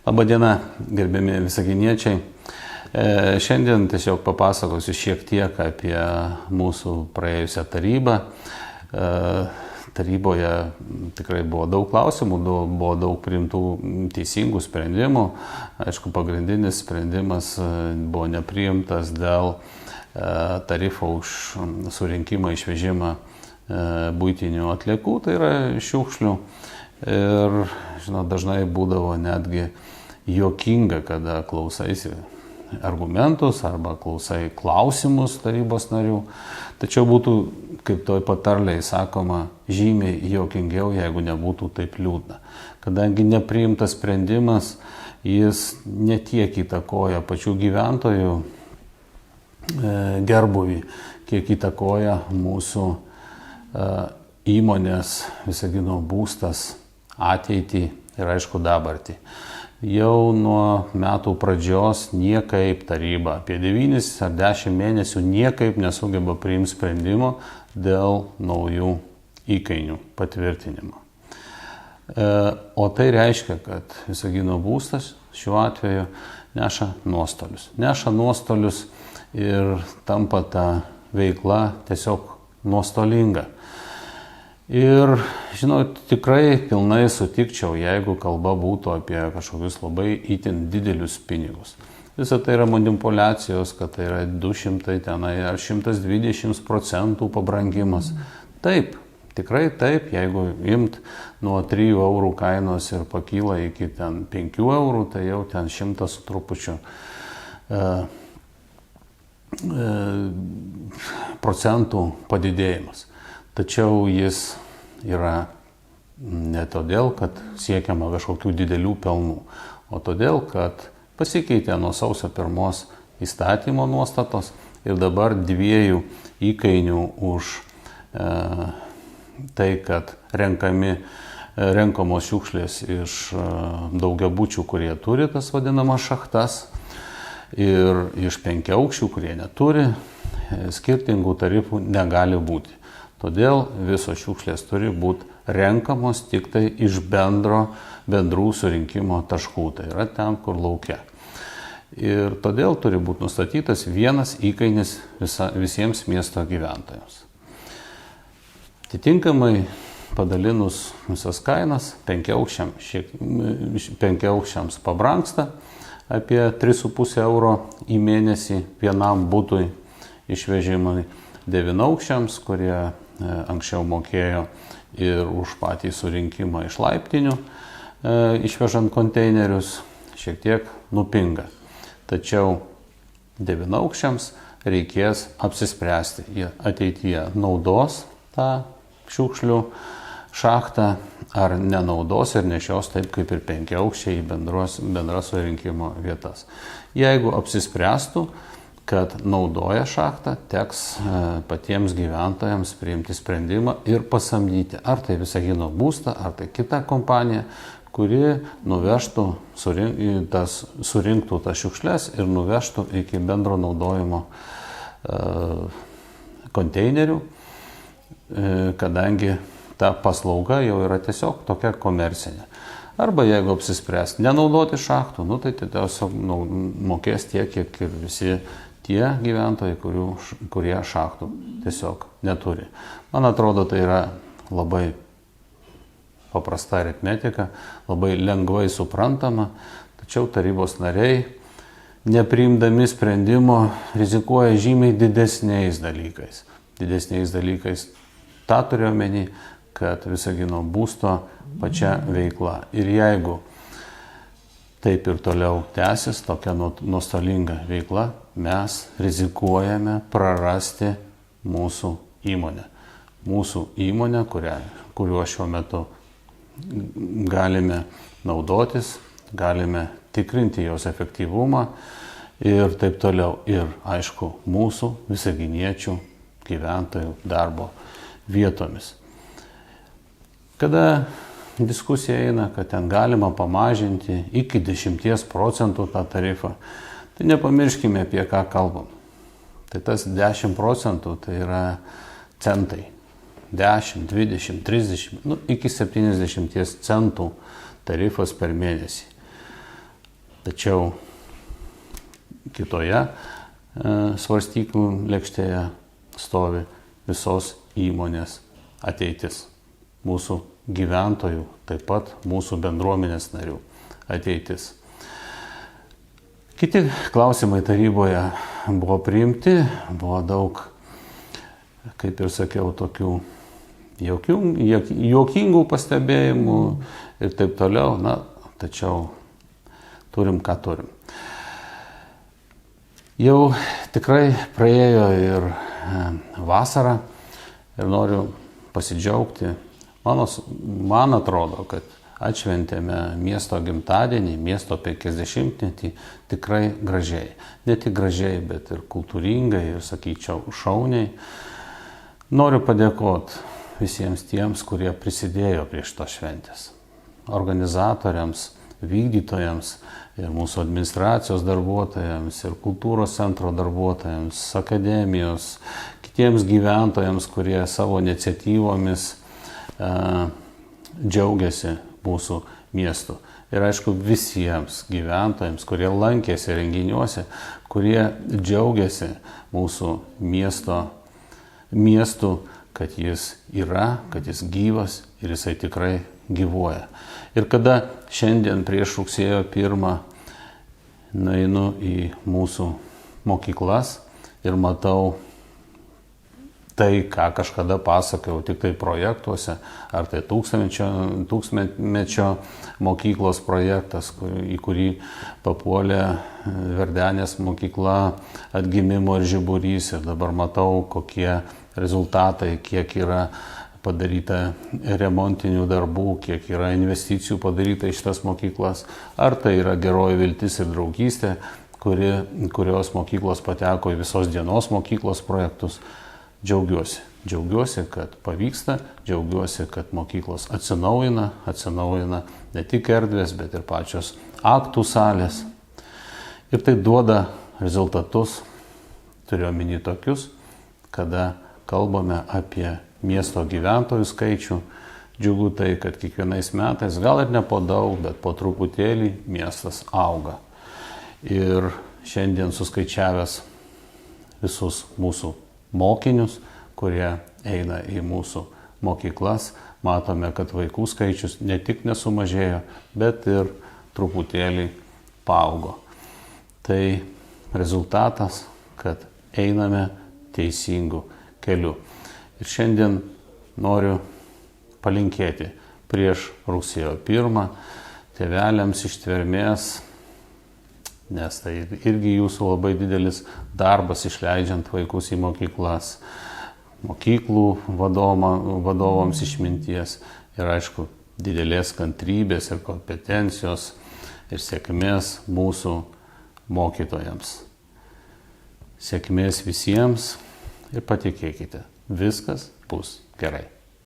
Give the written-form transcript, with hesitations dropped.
Labadiena, gerbiami visaginiečiai. Šiandien tiesiog papasakosiu šiek tiek apie mūsų praėjusią tarybą. Taryboje tikrai buvo daug klausimų, buvo daug priimtų teisingų sprendimų. Aišku, pagrindinis sprendimas buvo nepriimtas dėl tarifo už surinkimą, išvežimą buitinių atliekų, tai yra šiukšlių. Ir, žinot, dažnai būdavo netgi juokinga, kada klausaisi argumentus arba klausai klausimus tarybos narių. Tačiau būtų, kaip toj patarlėje sakoma, žymiai juokingiau, jeigu nebūtų taip liūdna. Kadangi nepriimtas sprendimas, jis netiek įtakoja pačių gyventojų gerbūvį, kiek įtakoja mūsų įmonės Visagino būstas ateitį ir aišku dabartį. Jau nuo metų pradžios niekaip taryba apie 9 ar 10 mėnesių niekaip nesugeba priimti sprendimo dėl naujų įkainių patvirtinimo. O tai reiškia, kad Visagino būstas šiuo atveju neša nuostolius. Neša nuostolius ir tampa ta veikla tiesiog nuostolinga. Ir, žinot, tikrai pilnai sutikčiau, jeigu kalba būtų apie kažkokius labai itin didelius pinigus. Visa tai yra manipuliacijos, kad tai yra 200 tenai ar 120% pabrangimas. Taip, tikrai taip, jeigu imt nuo 3 eurų kainos ir pakyla iki ten 5 eurų, tai jau ten 100 su trupučiu procentų padidėjimas. Tačiau jis yra ne todėl, kad siekiama kažkokių didelių pelnų, o todėl, kad pasikeitė nuo sausio 1 įstatymo nuostatos ir dabar 2 įkainių už tai, kad renkamos šiukšlės iš daugiabučių, kurie turi tas vadinamas šachtas, ir iš 5-aukščių, kurie neturi, skirtingų tarifų negali būti. Todėl visos šiukšlės turi būti renkamos tik tai iš bendrų surinkimo taškų, tai yra ten, kur lauke. Ir todėl turi būti nustatytas vienas įkainis visiems miesto gyventojams. Atitinkamai padalinus visas kainas, 5-aukščiams pabrangsta apie 3,5 euro į mėnesį vienam butui išvežimai, 9-aukščiams, kurie anksčiau mokėjo ir už patį surinkimą iš laiptinių, išvežant konteinerius, šiek tiek nupinga. Tačiau 9-aukščiams reikės apsispręsti. Jie ateityje naudos tą šiukšlių šachtą ar nenaudos ir nešios taip kaip ir 5-aukščiai į bendras surinkimo vietas. Jeigu apsispręstų, kad naudoja šachtą, teks patiems gyventojams priimti sprendimą ir pasamdyti ar tai Visagino būstą, ar tai kitą kompaniją, kuri nuvežtų, surinktų tas šiukšles ir nuvežtų iki bendro naudojimo konteinerių, kadangi ta paslauga jau yra tiesiog tokia komercinė. Arba jeigu apsispręs nenaudoti šachtų, tai tiesiog mokės tiek, kiek ir visi tie gyventojai, kurie šachtų tiesiog neturi. Man atrodo, tai yra labai paprasta aritmetika, labai lengvai suprantama, tačiau tarybos nariai, nepriimdami sprendimo, rizikuoja žymiai didesniais dalykais. Didesniais dalykais tą turiu omeny, kad Visagino būsto pačia veikla. Ir jeigu taip ir toliau tęsis tokia nuostolinga veikla, mes rizikuojame prarasti mūsų įmonę. Mūsų įmonę, kuriuo šiuo metu galime naudotis, galime tikrinti jos efektyvumą ir taip toliau. Ir aišku, mūsų visaginiečių gyventojų darbo vietomis. Kada diskusija eina, kad ten galima pamažinti iki 10% tą tarifą, tai nepamirškime, apie ką kalbam. Tai tas 10% tai yra centai. 10, 20, 30, iki 70 centų tarifas per mėnesį. Tačiau kitoje svarstyklių lėkštėje stovi visos įmonės ateitis. Mūsų gyventojų, taip pat mūsų bendruomenės narių ateitis. Kiti klausimai taryboje buvo priimti, buvo daug, kaip ir sakiau, tokių juokingų pastebėjimų ir taip toliau, tačiau turim, ką turim. Jau tikrai praėjo ir vasara ir noriu pasidžiaugti. Man atrodo, kad atšventėme miesto gimtadienį, miesto 50-metį tikrai gražiai. Ne tik gražiai, bet ir kultūringai ir, sakyčiau, šauniai. Noriu padėkoti visiems tiems, kurie prisidėjo prie šitos šventės. Organizatoriams, vykdytojams ir mūsų administracijos darbuotojams ir kultūros centro darbuotojams, akademijos, kitiems gyventojams, kurie savo iniciatyvomis džiaugiasi mūsų miestu. Ir aišku, visiems gyventojams, kurie lankėsi renginiuose, kurie džiaugiasi mūsų miestu, kad jis yra, kad jis gyvas ir jisai tikrai gyvuoja. Ir kada šiandien prieš rugsėjo 1 nueinu į mūsų mokyklas ir matau tai, ką kažkada pasakojau tik tai projektuose, ar tai tūkstantmečio mokyklos projektas, į kurį papuolė Verdenės mokykla, atgimimo ir žiburys, ir dabar matau, kokie rezultatai, kiek yra padaryta remontinių darbų, kiek yra investicijų padaryta į šitas mokyklas, ar tai yra geroji viltis ir draugystė, kurios mokyklos pateko į visos dienos mokyklos projektus. Džiaugiuosi, kad pavyksta, džiaugiuosi, kad mokyklos atsinaujina ne tik erdvės, bet ir pačios aktų salės. Ir tai duoda rezultatus, turiu omeny tokius, kada kalbame apie miesto gyventojų skaičių. Džiugu tai, kad kiekvienais metais, gal ir ne po daug, bet po truputėlį miestas auga. Ir šiandien suskaičiavęs visus mūsų mokinius, kurie eina į mūsų mokyklas, matome, kad vaikų skaičius ne tik nesumažėjo, bet ir truputėlį paaugo. Tai rezultatas, kad einame teisingu keliu. Ir šiandien noriu palinkėti prieš rugsėjo 1 tėveliams ištvermės, nes tai irgi jūsų labai didelis darbas išleidžiant vaikus į mokyklas, mokyklų vadovams išminties ir, aišku, didelės kantrybės ir kompetencijos ir sėkmės mūsų mokytojams. Sėkmės visiems ir patikėkite, viskas bus gerai.